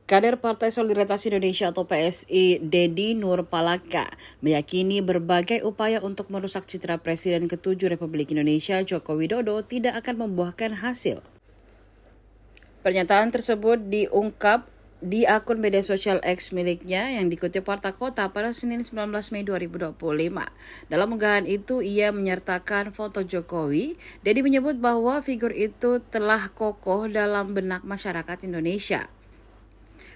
Kader Partai Solidaritas Indonesia atau PSI, Dedi Nurpalaka, meyakini berbagai upaya untuk merusak citra Presiden ke-7 Republik Indonesia Joko Widodo tidak akan membuahkan hasil. Pernyataan tersebut diungkap di akun media sosial X miliknya yang dikutip Warta Kota pada Senin 19 Mei 2025. Dalam unggahan itu, ia menyertakan foto Jokowi. Dedi menyebut bahwa figur itu telah kokoh dalam benak masyarakat Indonesia.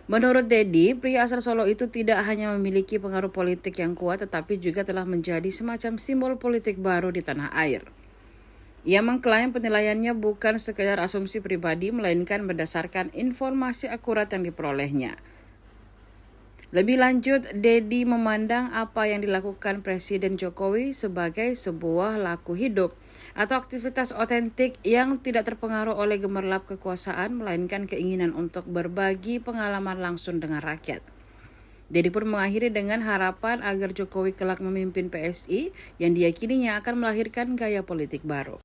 Menurut Dedi, pria asal Solo itu tidak hanya memiliki pengaruh politik yang kuat, tetapi juga telah menjadi semacam simbol politik baru di tanah air. Ia mengklaim penilaiannya bukan sekedar asumsi pribadi, melainkan berdasarkan informasi akurat yang diperolehnya. Lebih lanjut, Dedi memandang apa yang dilakukan Presiden Jokowi sebagai sebuah laku hidup atau aktivitas otentik yang tidak terpengaruh oleh gemerlap kekuasaan, melainkan keinginan untuk berbagi pengalaman langsung dengan rakyat. Dedi pun mengakhiri dengan harapan agar Jokowi kelak memimpin PSI yang diyakininya akan melahirkan gaya politik baru.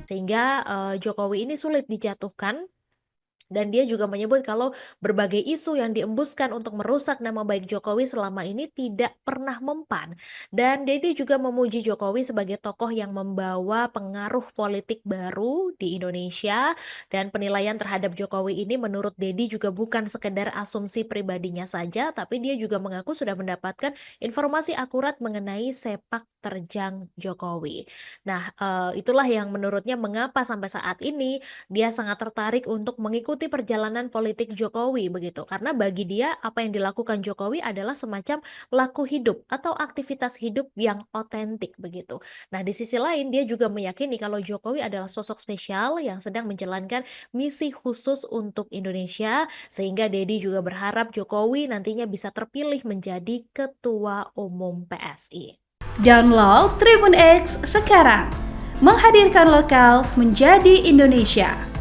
Sehingga Jokowi ini sulit dijatuhkan. Dan dia juga menyebut kalau berbagai isu yang diembuskan untuk merusak nama baik Jokowi selama ini tidak pernah mempan. Dan Dedi juga memuji Jokowi sebagai tokoh yang membawa pengaruh politik baru di Indonesia. Dan penilaian terhadap Jokowi ini menurut Dedi juga bukan sekedar asumsi pribadinya saja, tapi dia juga mengaku sudah mendapatkan informasi akurat mengenai sepak terjang Jokowi. Nah, itulah yang menurutnya mengapa sampai saat ini dia sangat tertarik untuk mengikuti perjalanan politik Jokowi begitu. Karena bagi dia apa yang dilakukan Jokowi adalah semacam laku hidup atau aktivitas hidup yang otentik begitu. Nah, di sisi lain dia juga meyakini kalau Jokowi adalah sosok spesial yang sedang menjalankan misi khusus untuk Indonesia, sehingga Dedi juga berharap Jokowi nantinya bisa terpilih menjadi Ketua Umum PSI. Download Tribun X sekarang, menghadirkan lokal menjadi Indonesia.